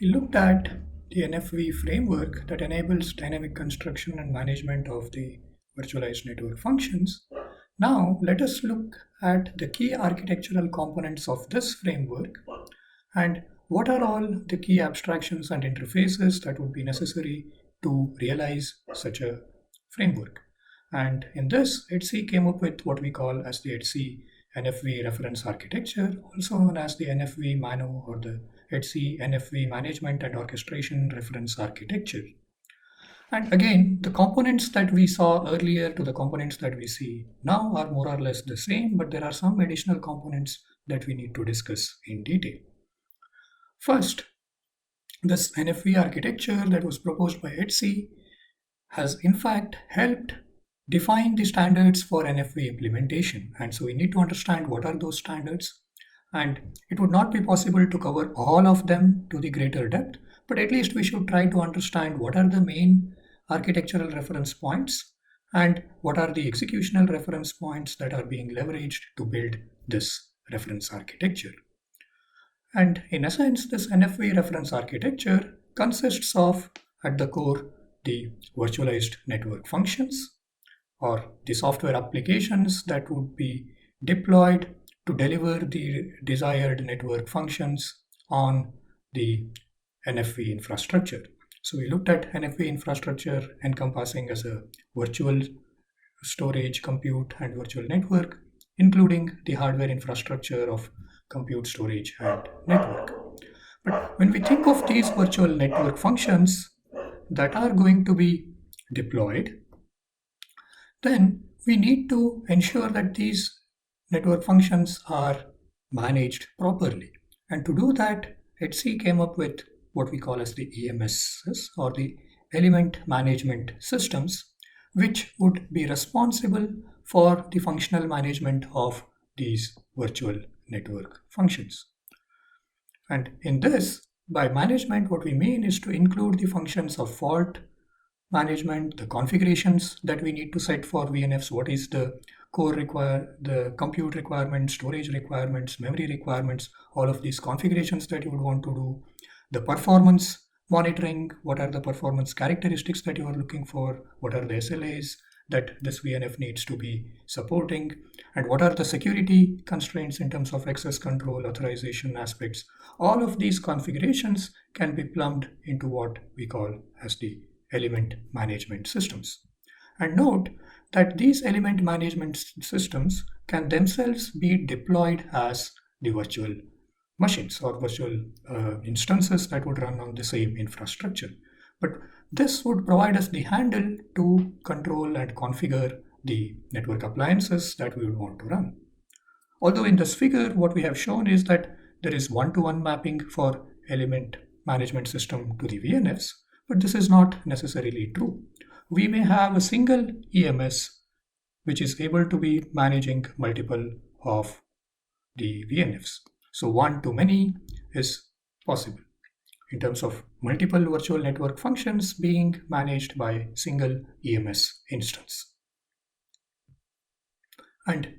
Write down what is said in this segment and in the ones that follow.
We looked at the NFV framework that enables dynamic construction and management of the virtualized network functions. Now, let us look at the key architectural components of this framework and what are all the key abstractions and interfaces that would be necessary to realize such a framework. And in this, HC came up with what we call as the HC NFV reference architecture, also known as the NFV MANO or the HC NFV management and orchestration reference architecture. And again, the components that we saw earlier to the components that we see now are more or less the same, but there are some additional components that we need to discuss in detail. First, this NFV architecture that was proposed by HC has in fact helped define the standards for NFV implementation. And so we need to understand what are those standards. And it would not be possible to cover all of them to the greater depth, but at least we should try to understand what are the main architectural reference points and what are the executional reference points that are being leveraged to build this reference architecture. And in essence, this NFV reference architecture consists of, at the core, the virtualized network functions or the software applications that would be deployed to deliver the desired network functions on the NFV infrastructure. So we looked at NFV infrastructure encompassing as a virtual storage, compute, and virtual network, including the hardware infrastructure of compute, storage, and network. But when we think of these virtual network functions that are going to be deployed, then we need to ensure that these network functions are managed properly. And to do that, HC came up with what we call as the EMSs or the element management systems, which would be responsible for the functional management of these virtual network functions. And in this, by management, what we mean is to include the functions of fault management, the configurations that we need to set for VNFs, what is the the compute requirements, storage requirements, memory requirements, all of these configurations that you would want to do, the performance monitoring, what are the performance characteristics that you are looking for, what are the SLAs that this VNF needs to be supporting, and what are the security constraints in terms of access control, authorization aspects. All of these configurations can be plumbed into what we call as the element management systems. And note that these element management systems can themselves be deployed as the virtual machines or virtual instances that would run on the same infrastructure. But this would provide us the handle to control and configure the network appliances that we would want to run. Although in this figure, what we have shown is that there is one-to-one mapping for element management system to the VNFs, but this is not necessarily true. We may have a single EMS which is able to be managing multiple of the VNFs. So one-to-many is possible in terms of multiple virtual network functions being managed by single EMS instance. And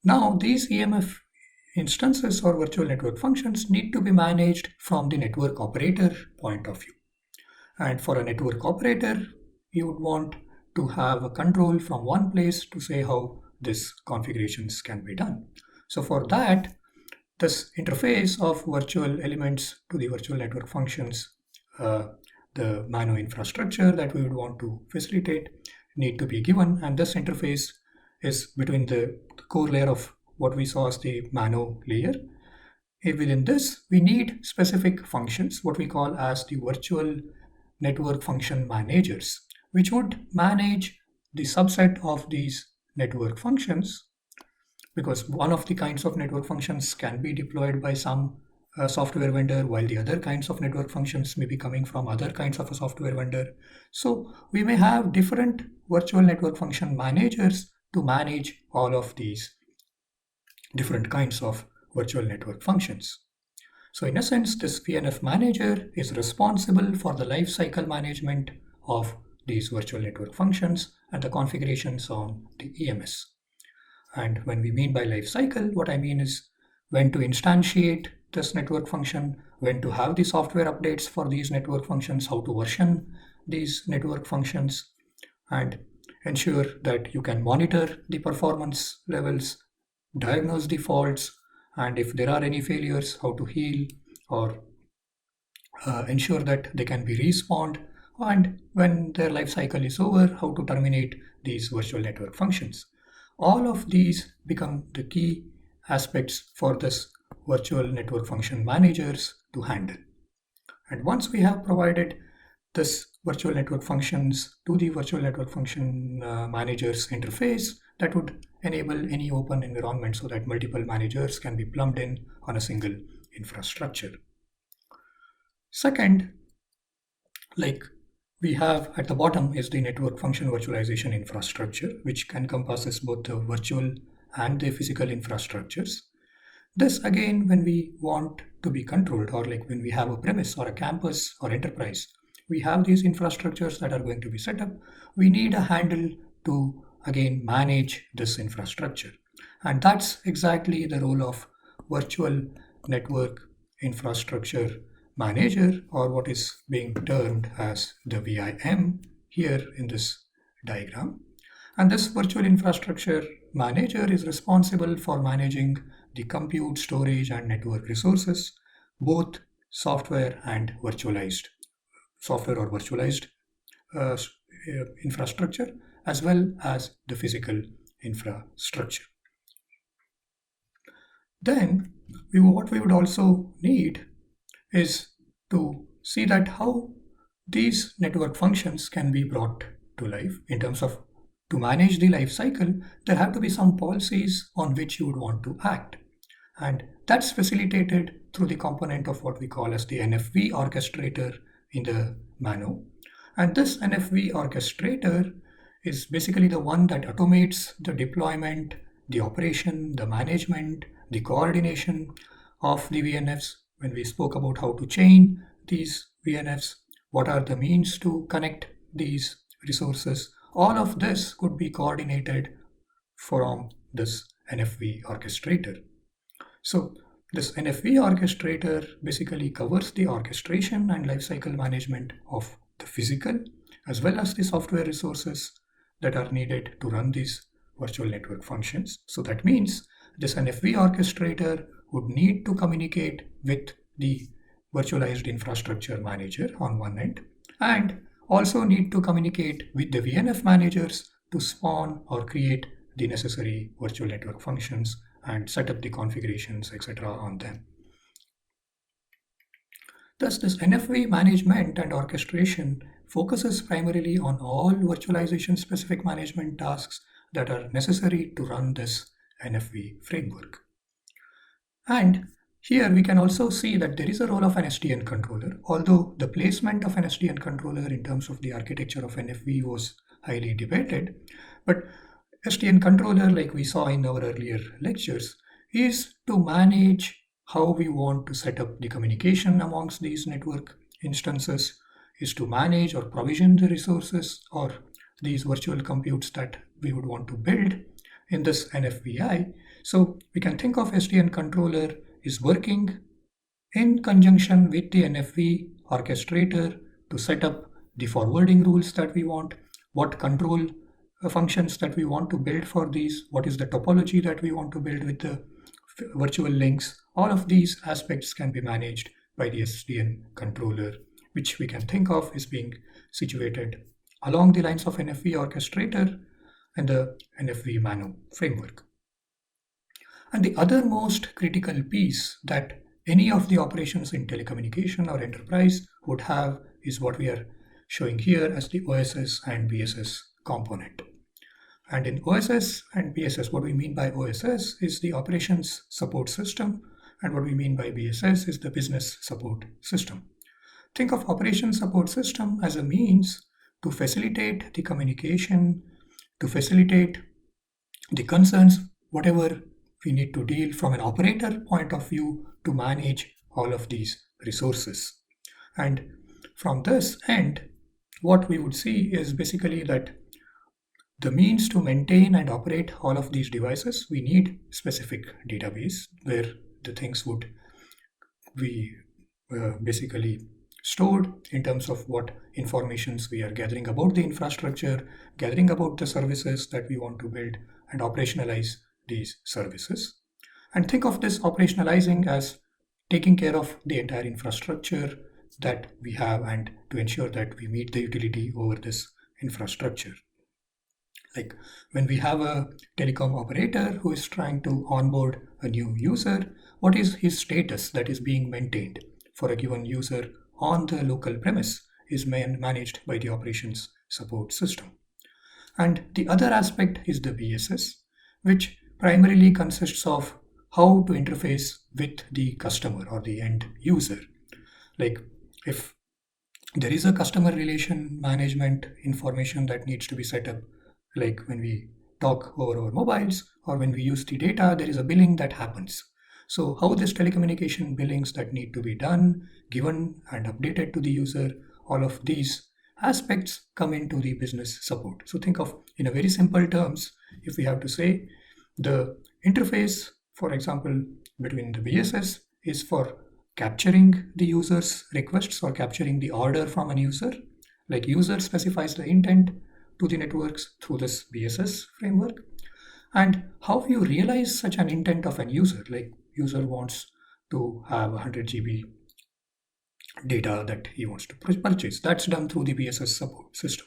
now these EMF instances or virtual network functions need to be managed from the network operator point of view. And for a network operator, you would want to have a control from one place to say how these configurations can be done. So for that, this interface of virtual elements to the virtual network functions, the MANO infrastructure that we would want to facilitate need to be given. And this interface is between the core layer of what we saw as the MANO layer. Within this, we need specific functions, what we call as the virtual network function managers, which would manage the subset of these network functions, because one of the kinds of network functions can be deployed by some software vendor, while the other kinds of network functions may be coming from other kinds of a software vendor. So we may have different virtual network function managers to manage all of these different kinds of virtual network functions. So in essence, this VNF manager is responsible for the lifecycle management of these virtual network functions and the configurations on the EMS. And when we mean by lifecycle, what I mean is when to instantiate this network function, when to have the software updates for these network functions, how to version these network functions, and ensure that you can monitor the performance levels, diagnose the faults, and if there are any failures, how to heal or ensure that they can be respawned, and when their life cycle is over, how to terminate these virtual network functions. All of these become the key aspects for this virtual network function managers to handle. And once we have provided this virtual network functions to the virtual network function managers interface, that would enable any open environment so that multiple managers can be plumbed in on a single infrastructure. Second, like we have at the bottom is the network function virtualization infrastructure, which encompasses both the virtual and the physical infrastructures. This again, when we want to be controlled, or like when we have a premise or a campus or enterprise, we have these infrastructures that are going to be set up. We need a handle to again manage this infrastructure. And that's exactly the role of virtual network infrastructure manager, or what is being termed as the VIM here in this diagram. And this virtual infrastructure manager is responsible for managing the compute, storage, and network resources, both software and virtualized software or virtualized infrastructure, as well as the physical infrastructure. Then what we would also need is to see that how these network functions can be brought to life in terms of to manage the life cycle. There have to be some policies on which you would want to act, and that's facilitated through the component of what we call as the NFV orchestrator in the Mano. And this NFV orchestrator is basically the one that automates the deployment, the operation, the management, the coordination of the VNFs. When we spoke about how to chain these VNFs, what are the means to connect these resources, all of this could be coordinated from this NFV orchestrator. So this NFV orchestrator basically covers the orchestration and lifecycle management of the physical as well as the software resources that are needed to run these virtual network functions. So that means this NFV orchestrator would need to communicate with the virtualized infrastructure manager on one end, and also need to communicate with the VNF managers to spawn or create the necessary virtual network functions and set up the configurations, etc. on them. Thus, this NFV management and orchestration focuses primarily on all virtualization specific management tasks that are necessary to run this NFV framework. And here we can also see that there is a role of an SDN controller, although the placement of an SDN controller in terms of the architecture of NFV was highly debated. But SDN controller, like we saw in our earlier lectures, is to manage how we want to set up the communication amongst these network instances, is to manage or provision the resources or these virtual computes that we would want to build in this NFVI. So we can think of SDN controller is working in conjunction with the NFV orchestrator to set up the forwarding rules that we want, what control functions that we want to build for these, what is the topology that we want to build with the virtual links. All of these aspects can be managed by the SDN controller, which we can think of as being situated along the lines of NFV orchestrator and the NFV Mano framework. And the other most critical piece that any of the operations in telecommunication or enterprise would have is what we are showing here as the OSS and BSS component. And in OSS and BSS, what we mean by OSS is the operations support system, and what we mean by BSS is the business support system. Think of operations support system as a means to facilitate the communication, to facilitate the concerns, whatever we need to deal from an operator point of view to manage all of these resources. And from this end, what we would see is basically that the means to maintain and operate all of these devices, we need specific database where the things would we basically stored in terms of what informations we are gathering about the infrastructure, gathering about the services that we want to build, and operationalize these services. And think of this operationalizing as taking care of the entire infrastructure that we have and to ensure that we meet the utility over this infrastructure. Like when we have a telecom operator who is trying to onboard a new user, what is his status that is being maintained for a given user on the local premise is managed by the operations support system. And the other aspect is the BSS, which primarily consists of how to interface with the customer or the end user. Like if there is a customer relation management information that needs to be set up, like when we talk over our mobiles or when we use the data, there is a billing that happens. So how this telecommunication billings that need to be done, given and updated to the user, all of these aspects come into the business support. So think of, in a very simple terms, if we have to say the interface, for example, between the BSS is for capturing the user's requests or capturing the order from an user. Like user specifies the intent to the networks through this BSS framework. And how you realize such an intent of an user, like user wants to have 100 GB data that he wants to purchase. That's done through the BSS support system.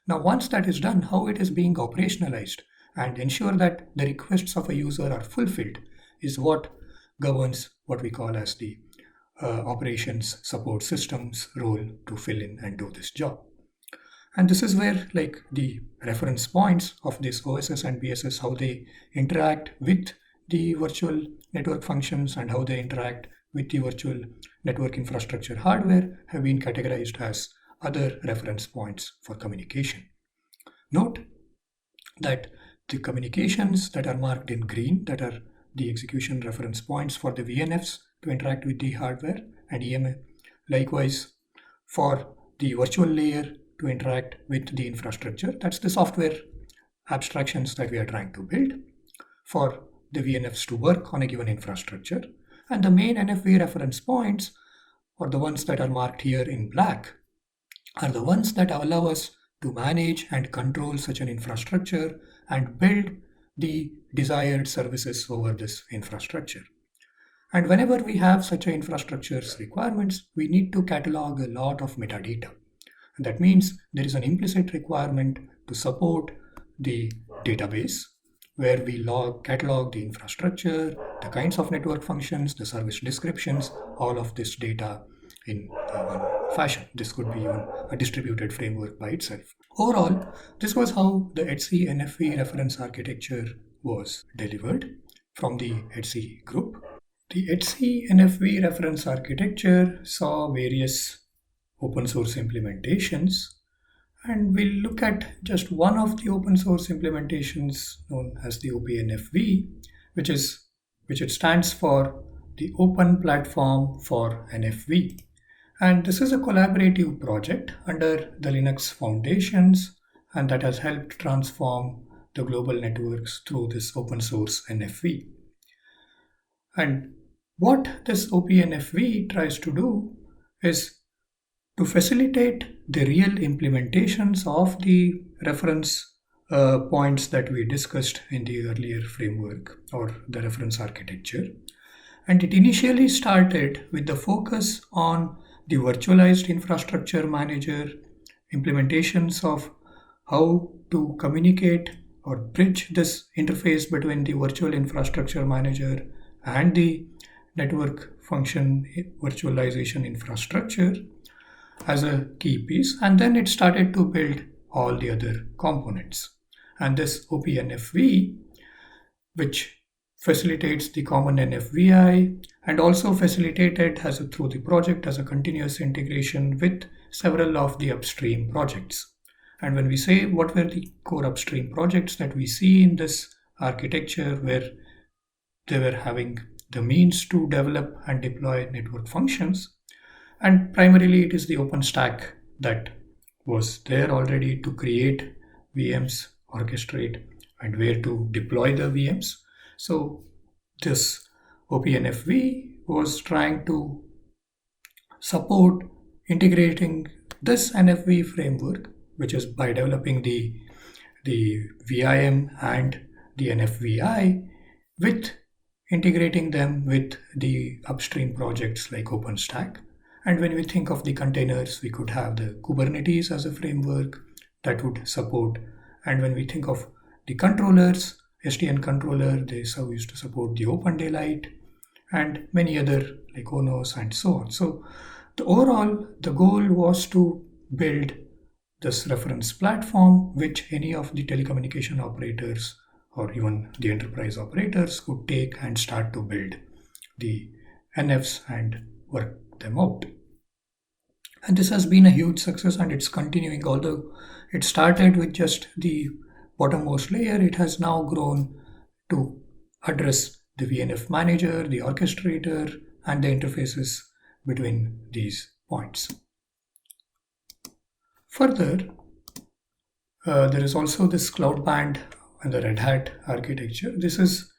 Now, once that is done, how it is being operationalized and ensure that the requests of a user are fulfilled is what governs what we call as the operations support system's role to fill in and do this job. And this is where like the reference points of this OSS and BSS, how they interact with the virtual network functions and how they interact with the virtual network infrastructure hardware have been categorized as other reference points for communication. Note that the communications that are marked in green, that are the execution reference points for the VNFs to interact with the hardware and EMA. Likewise, for the virtual layer to interact with the infrastructure, that's the software abstractions that we are trying to build for the VNFs to work on a given infrastructure. And the main NFV reference points, or the ones that are marked here in black, are the ones that allow us to manage and control such an infrastructure and build the desired services over this infrastructure. And whenever we have such an infrastructure's requirements, we need to catalog a lot of metadata. And that means there is an implicit requirement to support the database where we catalog the infrastructure, the kinds of network functions, the service descriptions, all of this data in one fashion. This could be even a distributed framework by itself. Overall, this was how the ETSI NFV reference architecture was delivered from the ETSI group. The ETSI NFV reference architecture saw various open source implementations, and we'll look at just one of the open source implementations known as the OPNFV, which it stands for the Open Platform for NFV. And this is a collaborative project under the Linux Foundations, and that has helped transform the global networks through this open source NFV. And what this OPNFV tries to do is to facilitate the real implementations of the reference points that we discussed in the earlier framework or the reference architecture. And it initially started with the focus on the virtualized infrastructure manager, implementations of how to communicate or bridge this interface between the virtual infrastructure manager and the network function virtualization infrastructure as a key piece, and then it started to build all the other components. And this OPNFV, which facilitates the common NFVI and also facilitated through the project as a continuous integration with several of the upstream projects. And when we say what were the core upstream projects that we see in this architecture where they were having the means to develop and deploy network functions, and primarily it is the OpenStack that was there already to create VMs, orchestrate, and where to deploy the VMs. So this OPNFV was trying to support integrating this NFV framework, which is by developing the VIM and the NFVI, with integrating them with the upstream projects like OpenStack. And when we think of the containers, we could have the Kubernetes as a framework that would support. And when we think of the controllers, SDN controller, they used to support the Open Daylight and many other like ONOS and so on. So the goal was to build this reference platform which any of the telecommunication operators or even the enterprise operators could take and start to build the NFs and work them out. And this has been a huge success and it's continuing. Although it started with just the bottommost layer, it has now grown to address the VNF manager, the orchestrator, and the interfaces between these points. Further, there is also this cloud band and the Red Hat architecture. This is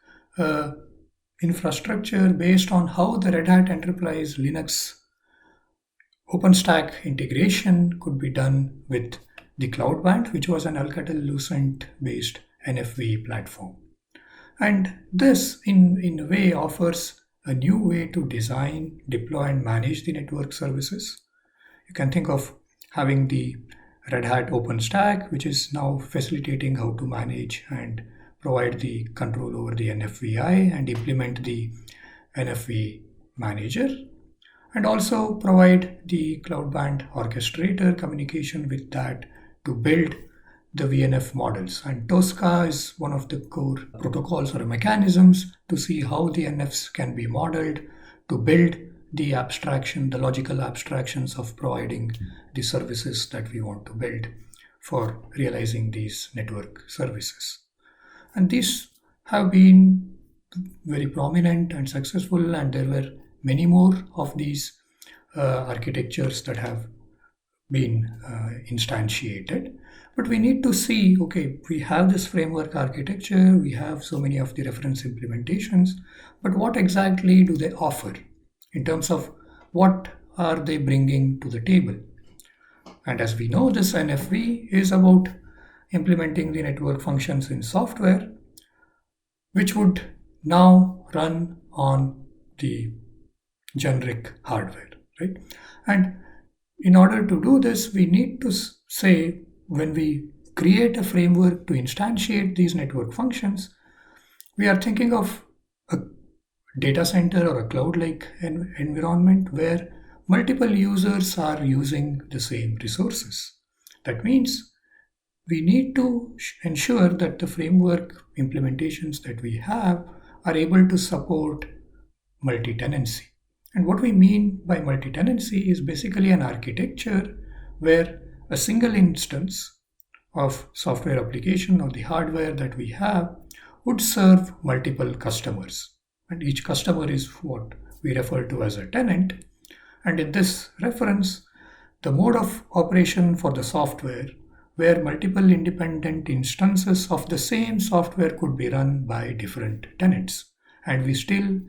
infrastructure based on how the Red Hat Enterprise Linux OpenStack integration could be done with the cloud band, which was an Alcatel-Lucent based NFV platform. And this, in a way, offers a new way to design, deploy, and manage the network services. You can think of having the Red Hat OpenStack, which is now facilitating how to manage and provide the control over the NFVI and implement the NFV manager, and also provide the cloud band orchestrator communication with that to build the VNF models. And Tosca is one of the core protocols or mechanisms to see how the NFs can be modeled to build the abstraction, the logical abstractions of providing the services that we want to build for realizing these network services. And these have been very prominent and successful, and there were many more of these architectures that have been instantiated. But we need to see, okay, we have this framework architecture, we have so many of the reference implementations, but what exactly do they offer in terms of what are they bringing to the table? And as we know, this NFV is about implementing the network functions in software, which would now run on the generic hardware, right? And in order to do this, we need to say, when we create a framework to instantiate these network functions, we are thinking of a data center or a cloud-like environment where multiple users are using the same resources. That means we need to ensure that the framework implementations that we have are able to support multi-tenancy. And what we mean by multi-tenancy is basically an architecture where a single instance of software application or the hardware that we have would serve multiple customers. And each customer is what we refer to as a tenant. And in this reference, the mode of operation for the software where multiple independent instances of the same software could be run by different tenants. And we still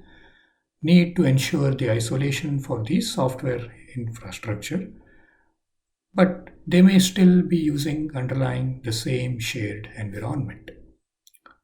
need to ensure the isolation for these software infrastructure, but they may still be using underlying the same shared environment.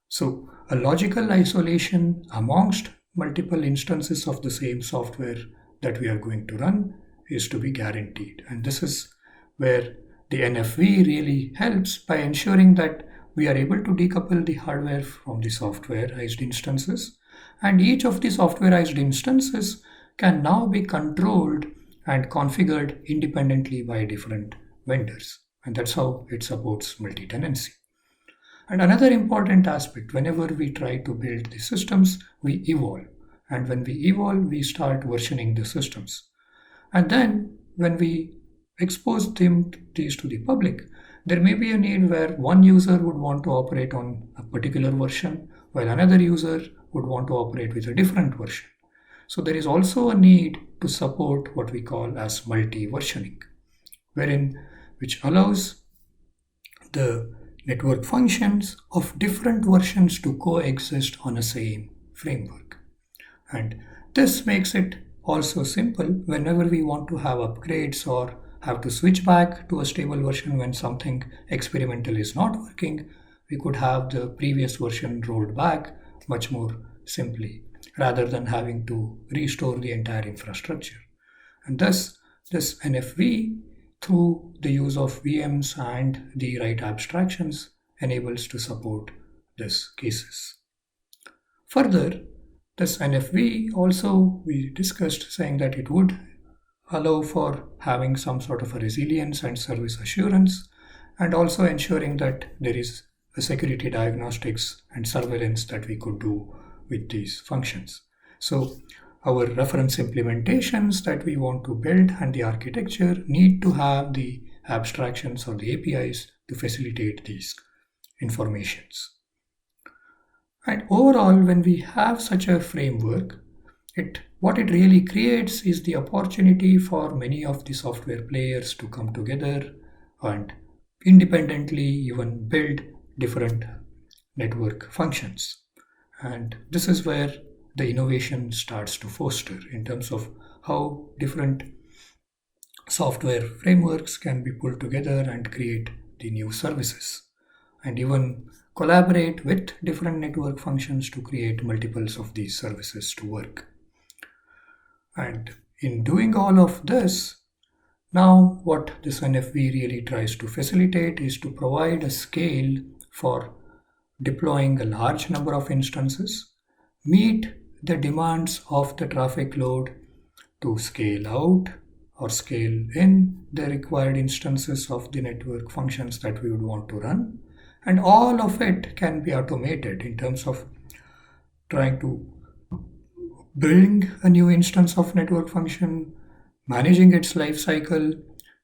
So a logical isolation amongst multiple instances of the same software that we are going to run is to be guaranteed. And this is where the NFV really helps by ensuring that we are able to decouple the hardware from the softwareized instances. And each of the softwareized instances can now be controlled and configured independently by different vendors. And that's how it supports multi-tenancy. And another important aspect, whenever we try to build the systems, we evolve. And when we evolve, we start versioning the systems. And then when we expose these to the public, there may be a need where one user would want to operate on a particular version, while another user would want to operate with a different version. So there is also a need to support what we call as multi-versioning, which allows the network functions of different versions to coexist on a same framework. And this makes it also simple whenever we want to have upgrades or have to switch back to a stable version when something experimental is not working. We could have the previous version rolled back much more simply rather than having to restore the entire infrastructure. And thus, this NFV, through the use of VMs and the right abstractions, enables to support these cases. Further, this NFV also we discussed saying that it would allow for having some sort of a resilience and service assurance, and also ensuring that there is a security diagnostics and surveillance that we could do with these functions. So our reference implementations that we want to build and the architecture need to have the abstractions or the APIs to facilitate these informations. And overall, when we have such a framework, what it really creates is the opportunity for many of the software players to come together and independently even build different network functions. And this is where the innovation starts to foster in terms of how different software frameworks can be pulled together and create the new services, and even collaborate with different network functions to create multiples of these services to work. And in doing all of this, now what this NFV really tries to facilitate is to provide a scale for deploying a large number of instances, meet the demands of the traffic load to scale out or scale in the required instances of the network functions that we would want to run. And all of it can be automated in terms of trying to bring a new instance of network function, managing its life cycle,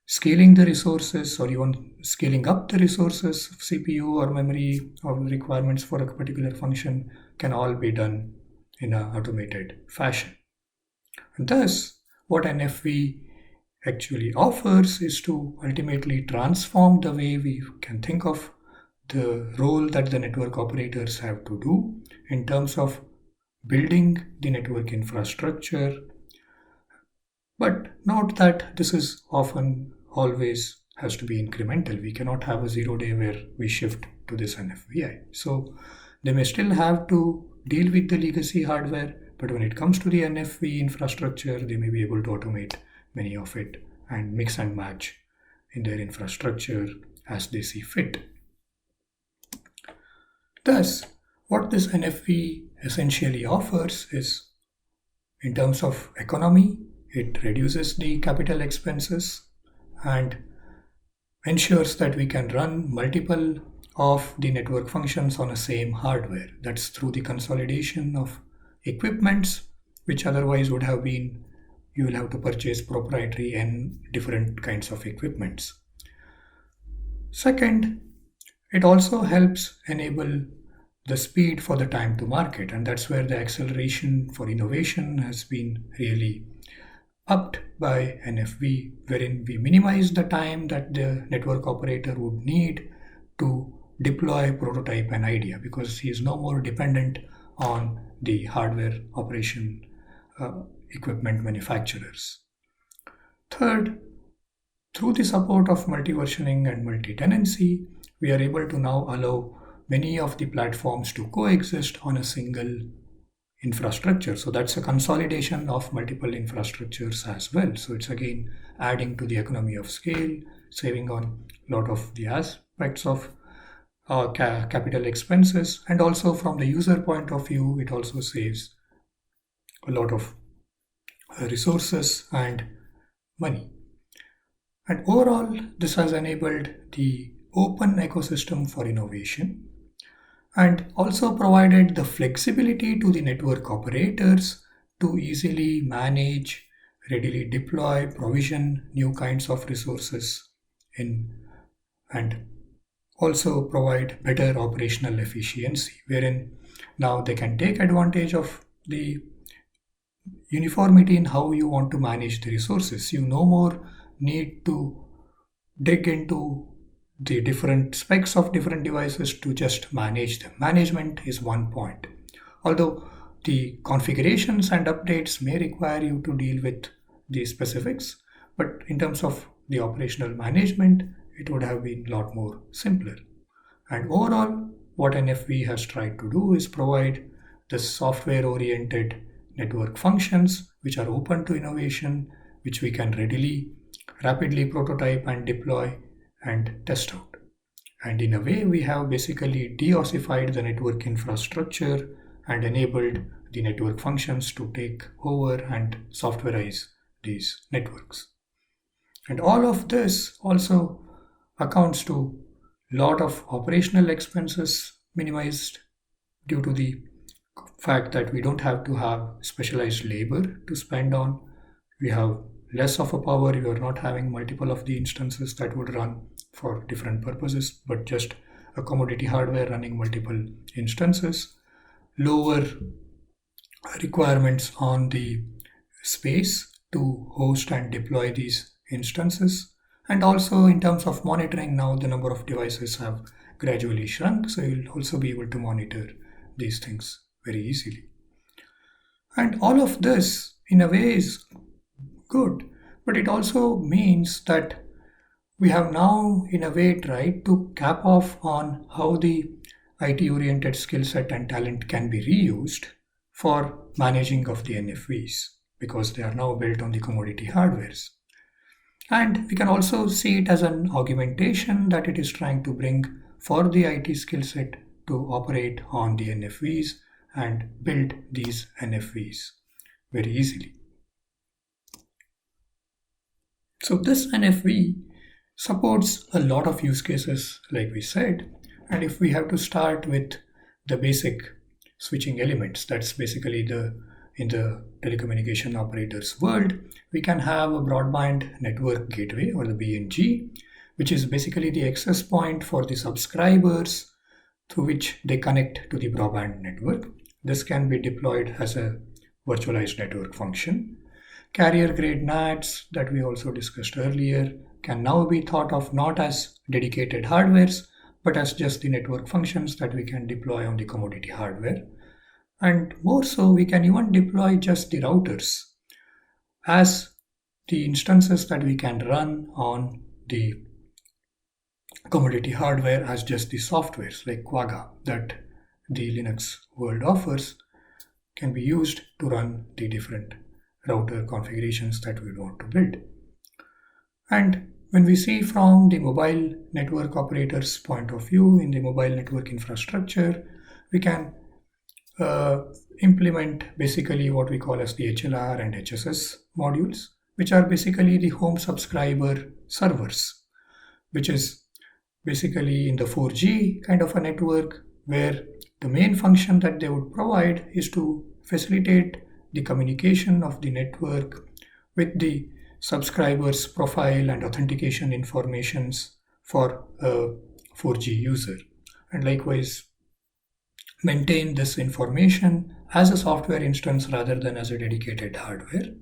scaling the resources, or even scaling up the resources of CPU or memory or requirements for a particular function can all be done in an automated fashion. And thus, what NFV actually offers is to ultimately transform the way we can think of the role that the network operators have to do in terms of building the network infrastructure. But note that this is often always has to be incremental. We cannot have a 0 day where we shift to this NFVI. So they may still have to deal with the legacy hardware, but when it comes to the NFV infrastructure, they may be able to automate many of it and mix and match in their infrastructure as they see fit. Thus, what this NFV essentially offers is, in terms of economy, it reduces the capital expenses and ensures that we can run multiple of the network functions on the same hardware. That's through the consolidation of equipments, which otherwise would have been you will have to purchase proprietary and different kinds of equipments. Second, it also helps enable the speed for the time to market, and that's where the acceleration for innovation has been really upped by NFV, wherein we minimize the time that the network operator would need to deploy, prototype an idea, because he is no more dependent on the hardware operation equipment manufacturers. Third, through the support of multi-versioning and multi-tenancy, we are able to now allow many of the platforms to coexist on a single infrastructure. So that's a consolidation of multiple infrastructures as well. So it's again adding to the economy of scale, saving on a lot of the aspects of capital expenses, and also from the user point of view, it also saves a lot of resources and money. And overall, this has enabled the open ecosystem for innovation and also provided the flexibility to the network operators to easily manage, readily deploy, provision new kinds of resources and also provide better operational efficiency, wherein now they can take advantage of the uniformity in how you want to manage the resources. You no more need to dig into the different specs of different devices to just manage them. Management is one point. Although The configurations and updates may require you to deal with the specifics, but in terms of the operational management, it would have been a lot more simpler. And overall, what NFV has tried to do is provide the software-oriented network functions which are open to innovation, which we can rapidly prototype and deploy and test out. And in a way, we have basically deossified the network infrastructure and enabled the network functions to take over and softwareize these networks. And all of this also accounts to a lot of operational expenses minimized due to the fact that we don't have to have specialized labor to spend on. We have less of a power. You are not having multiple of the instances that would run for different purposes, but just a commodity hardware running multiple instances. Lower requirements on the space to host and deploy these instances. And also in terms of monitoring, now the number of devices have gradually shrunk, so you'll also be able to monitor these things very easily. And all of this in a way is good, but it also means that we have now in a way tried to cap off on how the IT oriented skill set and talent can be reused for managing of the NFVs, because they are now built on the commodity hardwares. And we can also see it as an augmentation that it is trying to bring for the IT skill set to operate on the NFVs and build these NFVs very easily. So this NFV supports a lot of use cases, like we said. And if we have to start with the basic switching elements, that's basically in the telecommunication operators world, we can have a broadband network gateway, or the BNG, which is basically the access point for the subscribers through which they connect to the broadband network. This can be deployed as a virtualized network function. Carrier grade NATs that we also discussed earlier can now be thought of not as dedicated hardwares, but as just the network functions that we can deploy on the commodity hardware. And more so, we can even deploy just the routers as the instances that we can run on the commodity hardware as just the softwares like Quagga that the Linux world offers can be used to run the different router configurations that we want to build. And when we see from the mobile network operators point of view, in the mobile network infrastructure, we can implement basically what we call as the HLR and HSS modules, which are basically the home subscriber servers, which is basically in the 4G kind of a network, where the main function that they would provide is to facilitate the communication of the network with the subscriber's profile and authentication informations for a 4G user, and likewise maintain this information as a software instance rather than as a dedicated hardware.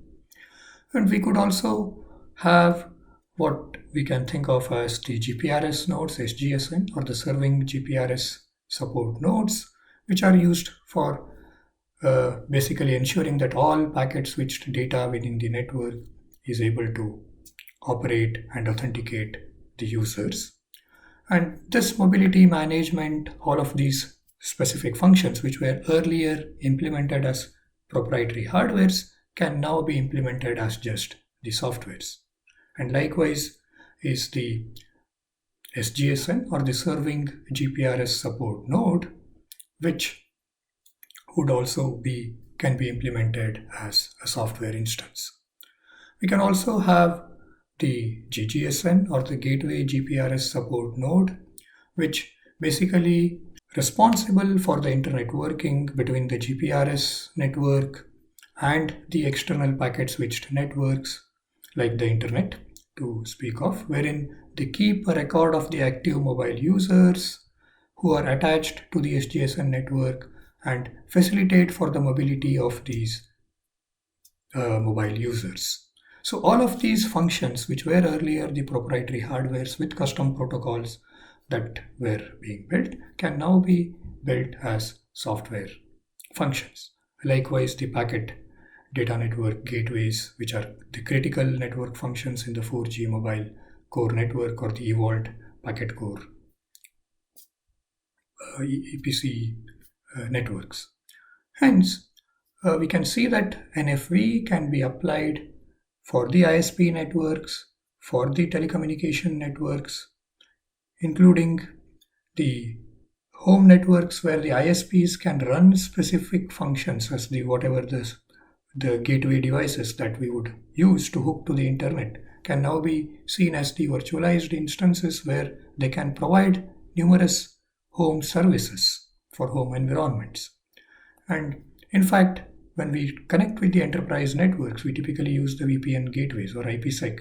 And we could also have what we can think of as the GPRS nodes, SGSN, or the serving GPRS support nodes, which are used for basically ensuring that all packet switched data within the network is able to operate and authenticate the users. And this mobility management, all of these specific functions which were earlier implemented as proprietary hardwares, can now be implemented as just the softwares. And likewise is the SGSN, or the serving GPRS support node, which would also can be implemented as a software instance. We can also have the GGSN, or the gateway GPRS support node, which basically responsible for the internet working between the GPRS network and the external packet switched networks like the internet to speak of, wherein they keep a record of the active mobile users who are attached to the SGSN network and facilitate for the mobility of these mobile users. So all of these functions, which were earlier the proprietary hardwares with custom protocols that were being built, can now be built as software functions. Likewise, the packet data network gateways, which are the critical network functions in the 4G mobile core network or the evolved packet core EPC networks. Hence, we can see that NFV can be applied for the ISP networks, for the telecommunication networks, including the home networks where the ISPs can run specific functions as the whatever the gateway devices that we would use to hook to the internet can now be seen as the virtualized instances where they can provide numerous home services for home environments. And in fact, when we connect with the enterprise networks, we typically use the VPN gateways or IPsec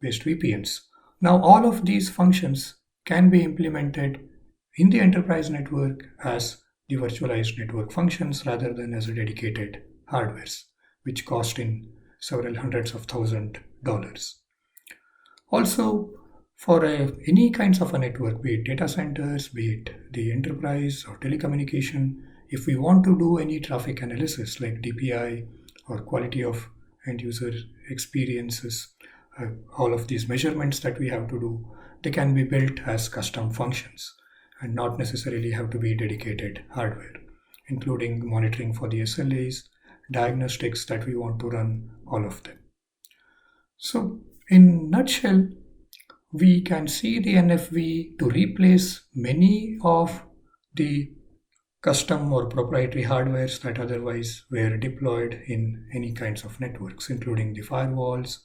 based VPNs. Now, all of these functions can be implemented in the enterprise network as the virtualized network functions rather than as a dedicated hardwares, which cost in several hundreds of $1,000s. Also, for any kinds of a network, be it data centers, be it the enterprise or telecommunication, if we want to do any traffic analysis like DPI or quality of end user experiences, all of these measurements that we have to do, they can be built as custom functions and not necessarily have to be dedicated hardware, including monitoring for the SLAs, diagnostics that we want to run, all of them. So, in nutshell, we can see the NFV to replace many of the custom or proprietary hardwares that otherwise were deployed in any kinds of networks, including the firewalls,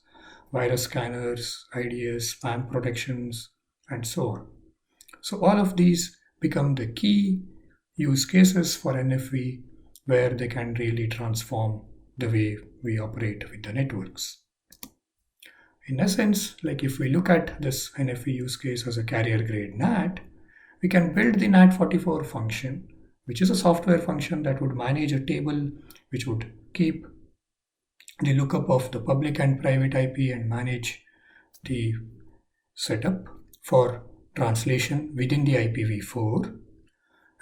virus scanners, IDS, spam protections, and so on. So all of these become the key use cases for NFV where they can really transform the way we operate with the networks. In essence, like if we look at this NFV use case as a carrier grade NAT, we can build the NAT44 function, which is a software function that would manage a table which would keep the lookup of the public and private IP and manage the setup for translation within the IPv4.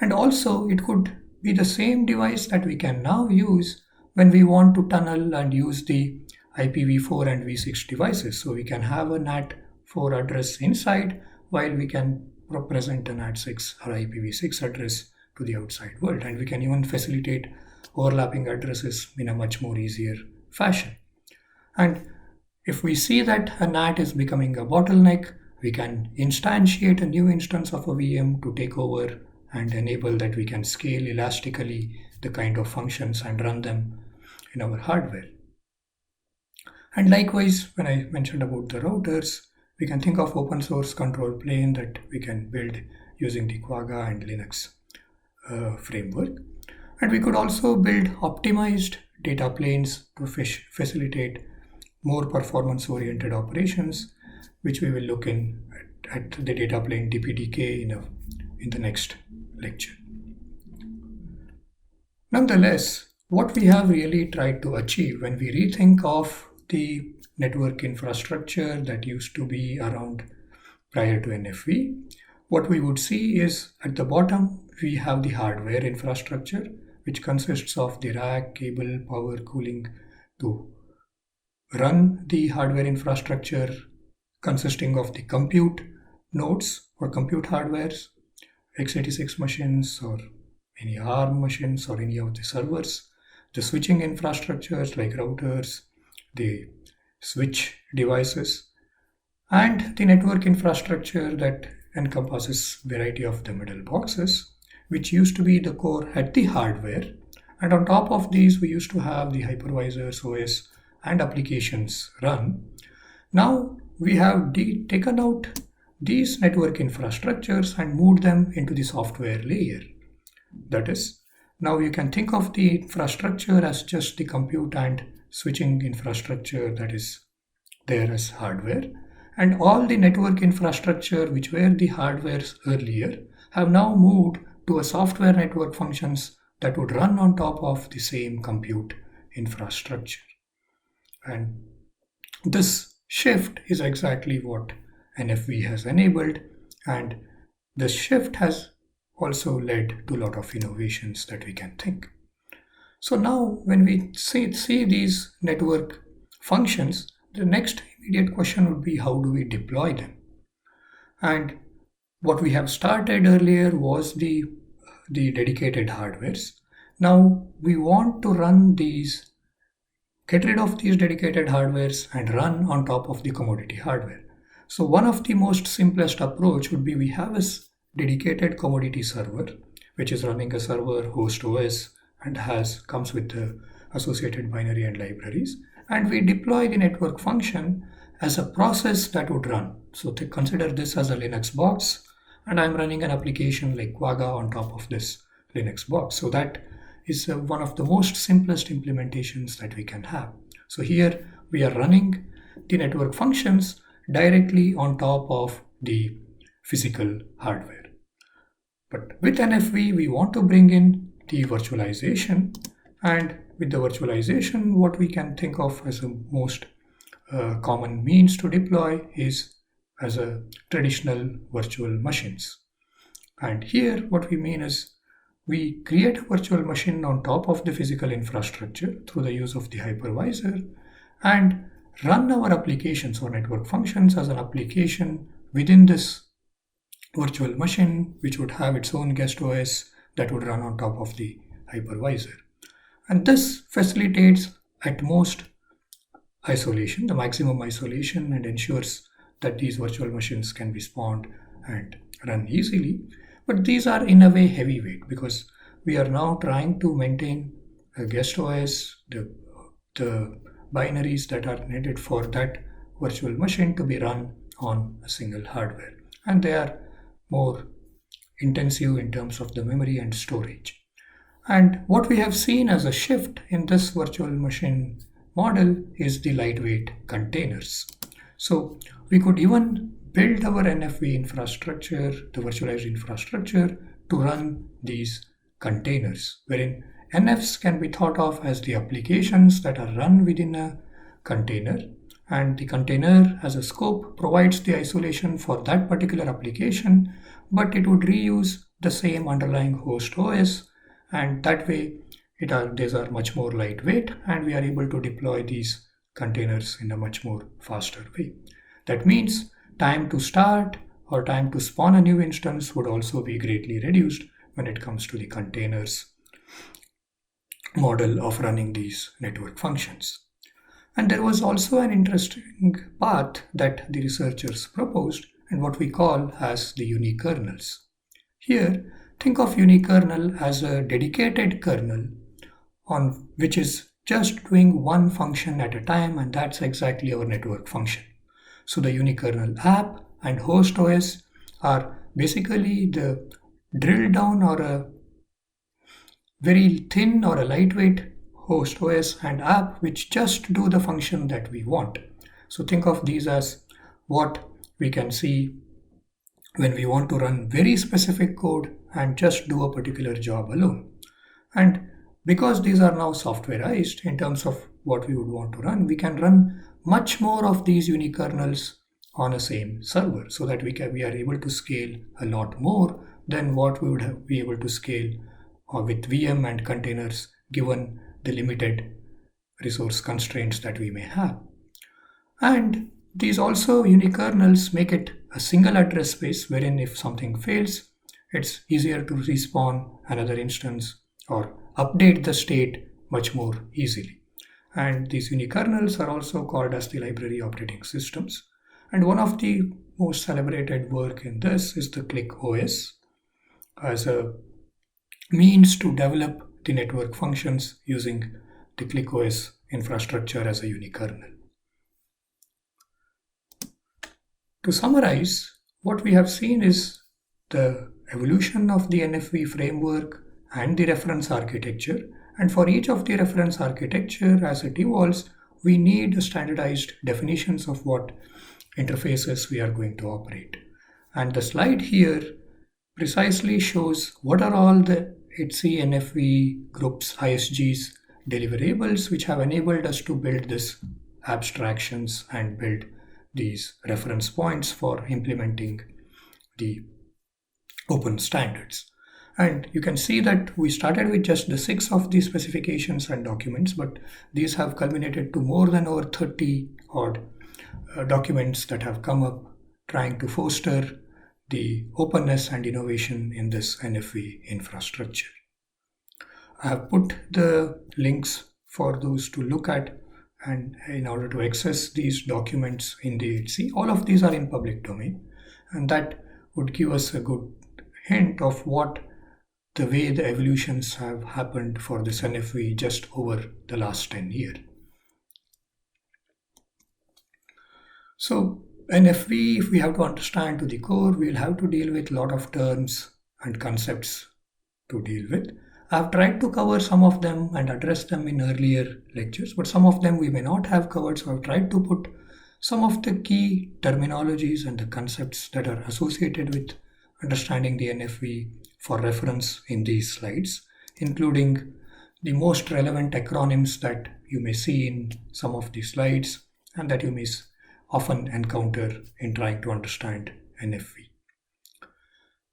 And also it could be the same device that we can now use when we want to tunnel and use the IPv4 and v6 devices. So we can have a NAT4 address inside while we can present a NAT6 or IPv6 address to the outside world. And we can even facilitate overlapping addresses in a much more easier fashion. And if we see that a NAT is becoming a bottleneck, we can instantiate a new instance of a VM to take over and enable that we can scale elastically the kind of functions and run them in our hardware. And likewise, when I mentioned about the routers, we can think of open source control plane that we can build using the Quagga and Linux framework. And we could also build optimized data planes to facilitate more performance-oriented operations, which we will look at the data plane DPDK in the next lecture. Nonetheless, what we have really tried to achieve when we rethink of the network infrastructure that used to be around prior to NFV, what we would see is at the bottom, we have the hardware infrastructure, which consists of the rack, cable, power, cooling to run the hardware infrastructure consisting of the compute nodes or compute hardwares, x86 machines or any ARM machines or any of the servers, the switching infrastructures like routers, the switch devices, and the network infrastructure that encompasses variety of the middle boxes, which used to be the core at the hardware. And on top of these, we used to have the hypervisors, OS, and applications run. Now we have taken out these network infrastructures and moved them into the software layer. That is, now you can think of the infrastructure as just the compute and switching infrastructure that is there as hardware. And all the network infrastructure, which were the hardwares earlier, have now moved to a software network functions that would run on top of the same compute infrastructure. And this shift is exactly what NFV has enabled, and this shift has also led to a lot of innovations that we can think. So now when we see these network functions, the next immediate question would be how do we deploy them? And what we have started earlier was the dedicated hardwares. Now we want to get rid of these dedicated hardwares and run on top of the commodity hardware. So one of the most simplest approach would be we have a dedicated commodity server, which is running a server host OS and comes with the associated binary and libraries. And we deploy the network function as a process that would run. So to consider this as a Linux box, and I'm running an application like Quagga on top of this Linux box. So that is one of the most simplest implementations that we can have. So here we are running the network functions directly on top of the physical hardware. But with NFV, we want to bring in the virtualization, and with the virtualization, what we can think of as the most common means to deploy is as a traditional virtual machines. And here what we mean is we create a virtual machine on top of the physical infrastructure through the use of the hypervisor and run our applications or network functions as an application within this virtual machine, which would have its own guest OS that would run on top of the hypervisor. And this facilitates at most isolation, the maximum isolation, and ensures that these virtual machines can be spawned and run easily. But these are in a way heavyweight because we are now trying to maintain a guest OS, the binaries that are needed for that virtual machine to be run on a single hardware. And they are more intensive in terms of the memory and storage. And what we have seen as a shift in this virtual machine model is the lightweight containers. So we could even build our NFV infrastructure, the virtualized infrastructure, to run these containers, wherein NFs can be thought of as the applications that are run within a container, and the container as a scope provides the isolation for that particular application, but it would reuse the same underlying host OS, and that way these are much more lightweight, and we are able to deploy these containers in a much more faster way. That means time to start or time to spawn a new instance would also be greatly reduced when it comes to the containers model of running these network functions. And there was also an interesting path that the researchers proposed and what we call as the unikernels. Here, think of unikernel as a dedicated kernel on which is just doing one function at a time, and that's exactly our network function. So the unikernel app and host OS are basically the drill down or a very thin or a lightweight host OS and app which just do the function that we want. So think of these as what we can see when we want to run very specific code and just do a particular job alone. And because these are now softwareized in terms of what we would want to run, we can run much more of these unikernels on a same server so that we are able to scale a lot more than what we would be able to scale with VM and containers given the limited resource constraints that we may have. And these also unikernels make it a single address space wherein if something fails, it's easier to respawn another instance or update the state much more easily. And these unikernels are also called as the library operating systems. And one of the most celebrated work in this is the Click OS as a means to develop the network functions using the Click OS infrastructure as a unikernel. To summarize, what we have seen is the evolution of the NFV framework and the reference architecture. And for each of the reference architecture as it evolves, we need standardized definitions of what interfaces we are going to operate. And the slide here precisely shows what are all the HC NFV groups, ISGs, deliverables which have enabled us to build these abstractions and build these reference points for implementing the open standards. And you can see that we started with just the 6 of these specifications and documents, but these have culminated to more than over 30 odd documents that have come up trying to foster the openness and innovation in this NFV infrastructure. I have put the links for those to look at, and in order to access these documents in the HC, all of these are in public domain, and that would give us a good hint of what the way the evolutions have happened for this NFV just over the last 10 years. So NFV, if we have to understand to the core, we'll have to deal with a lot of terms and concepts to deal with. I've tried to cover some of them and address them in earlier lectures, but some of them we may not have covered, so I've tried to put some of the key terminologies and the concepts that are associated with understanding the NFV for reference in these slides, including the most relevant acronyms that you may see in some of the slides and that you may often encounter in trying to understand NFV.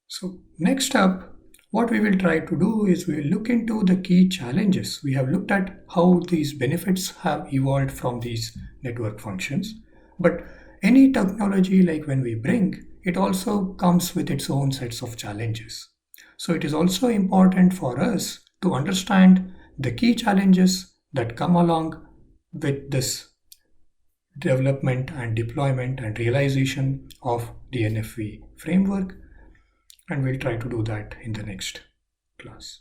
So next up, what we will try to do is we will look into the key challenges. We have looked at how these benefits have evolved from these network functions, but any technology like when we bring, it also comes with its own sets of challenges. So it is also important for us to understand the key challenges that come along with this development and deployment and realization of the NFV framework, and we'll try to do that in the next class.